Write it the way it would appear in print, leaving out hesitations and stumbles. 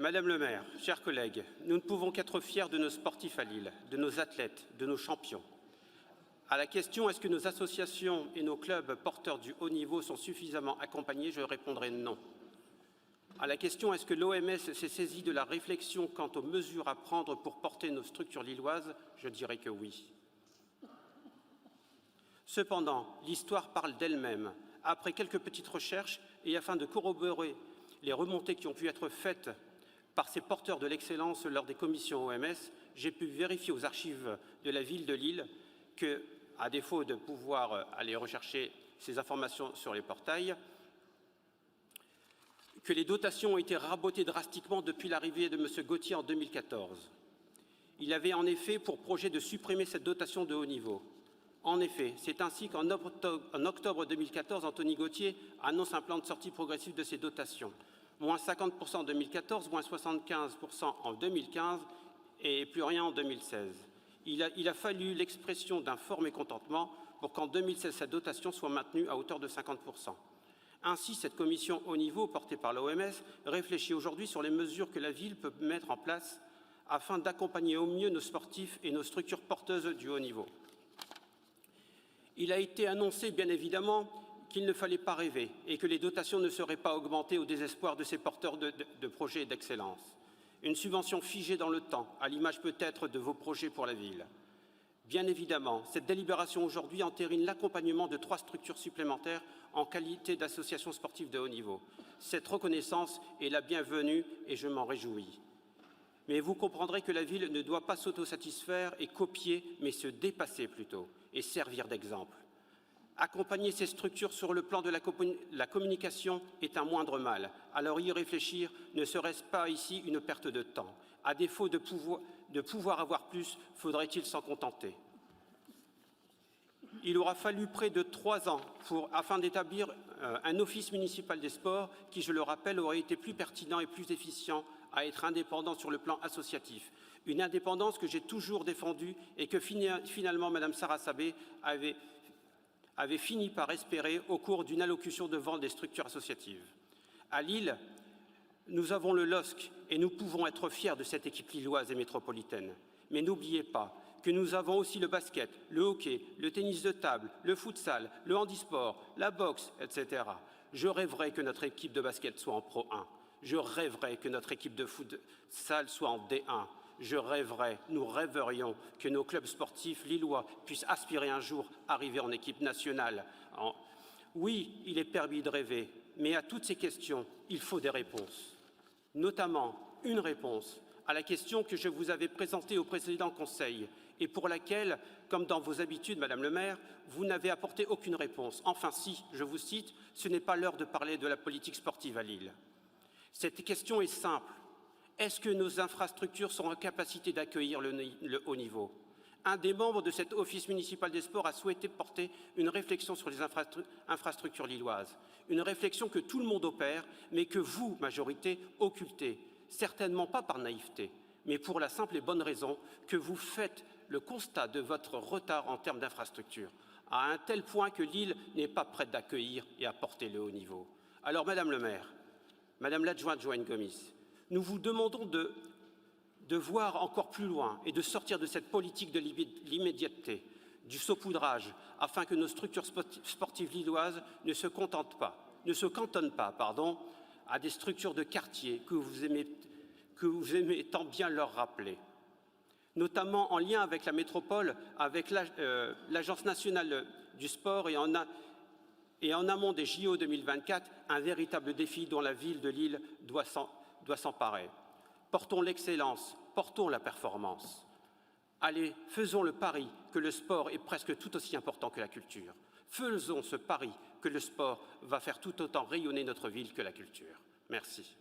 Madame le maire, chers collègues, nous ne pouvons qu'être fiers de nos sportifs à Lille, de nos athlètes, de nos champions. À la question « Est-ce que nos associations et nos clubs porteurs du haut niveau sont suffisamment accompagnés ?» je répondrai non. À la question « Est-ce que l'OMS s'est saisie de la réflexion quant aux mesures à prendre pour porter nos structures lilloises ?» je dirais que oui. Cependant, l'histoire parle d'elle-même. Après quelques petites recherches et afin de corroborer les remontées qui ont pu être faites par ces porteurs de l'excellence lors des commissions OMS, j'ai pu vérifier aux archives de la ville de Lille que, à défaut de pouvoir aller rechercher ces informations sur les portails, que les dotations ont été rabotées drastiquement depuis l'arrivée de M. Gauthier en 2014. Il avait en effet pour projet de supprimer cette dotation de haut niveau. En effet, c'est ainsi qu'en octobre 2014, Anthony Gauthier annonce un plan de sortie progressive de ces dotations. Moins 50% en 2014, moins 75% en 2015 et plus rien en 2016. Il a fallu l'expression d'un fort mécontentement pour qu'en 2016, cette dotation soit maintenue à hauteur de 50%. Ainsi, cette commission haut niveau, portée par l'OMS, réfléchit aujourd'hui sur les mesures que la ville peut mettre en place afin d'accompagner au mieux nos sportifs et nos structures porteuses du haut niveau. Il a été annoncé, bien évidemment, qu'il ne fallait pas rêver et que les dotations ne seraient pas augmentées au désespoir de ces porteurs de projets d'excellence. Une subvention figée dans le temps, à l'image peut-être de vos projets pour la ville. Bien évidemment, cette délibération aujourd'hui entérine l'accompagnement de 3 structures supplémentaires en qualité d'associations sportives de haut niveau. Cette reconnaissance est la bienvenue et je m'en réjouis. Mais vous comprendrez que la ville ne doit pas s'autosatisfaire et copier, mais se dépasser plutôt et servir d'exemple. Accompagner ces structures sur le plan de la communication est un moindre mal. Alors y réfléchir ne serait-ce pas ici une perte de temps? À défaut de pouvoir avoir plus, faudrait-il s'en contenter? Il aura fallu près de 3 ans afin d'établir un office municipal des sports qui, je le rappelle, aurait été plus pertinent et plus efficient à être indépendant sur le plan associatif. Une indépendance que j'ai toujours défendue et que finalement Mme Sarah Sabé avait fini par espérer au cours d'une allocution devant des structures associatives. À Lille, nous avons le LOSC et nous pouvons être fiers de cette équipe lilloise et métropolitaine. Mais n'oubliez pas que nous avons aussi le basket, le hockey, le tennis de table, le futsal, le handisport, la boxe, etc. Je rêverais que notre équipe de basket soit en Pro 1. Je rêverais que notre équipe de futsal soit en D1. Je rêverais, nous rêverions que nos clubs sportifs lillois puissent aspirer un jour à arriver en équipe nationale. Oui, il est permis de rêver, mais à toutes ces questions, il faut des réponses. Notamment une réponse à la question que je vous avais présentée au précédent Conseil et pour laquelle, comme dans vos habitudes, Madame le maire, vous n'avez apporté aucune réponse. Enfin si, je vous cite, « Ce n'est pas l'heure de parler de la politique sportive à Lille ». Cette question est simple. Est-ce que nos infrastructures sont en capacité d'accueillir le haut niveau? Un des membres de cet office municipal des sports a souhaité porter une réflexion sur les infrastructures lilloises. Une réflexion que tout le monde opère, mais que vous, majorité, occultez. Certainement pas par naïveté, mais pour la simple et bonne raison que vous faites le constat de votre retard en termes d'infrastructures, à un tel point que Lille n'est pas prête d'accueillir et à porter le haut niveau. Alors, Madame le maire, Madame l'adjointe Joanne Gomis, nous vous demandons de voir encore plus loin et de sortir de cette politique de l'immédiateté, du saupoudrage, afin que nos structures sportives lilloises ne se cantonnent pas, à des structures de quartier que vous aimez tant bien leur rappeler. Notamment en lien avec la métropole, avec l'Agence nationale du sport et en amont des JO 2024, un véritable défi dont la ville de Lille doit s'emparer. Portons l'excellence, portons la performance. Allez, faisons le pari que le sport est presque tout aussi important que la culture. Faisons ce pari que le sport va faire tout autant rayonner notre ville que la culture. Merci.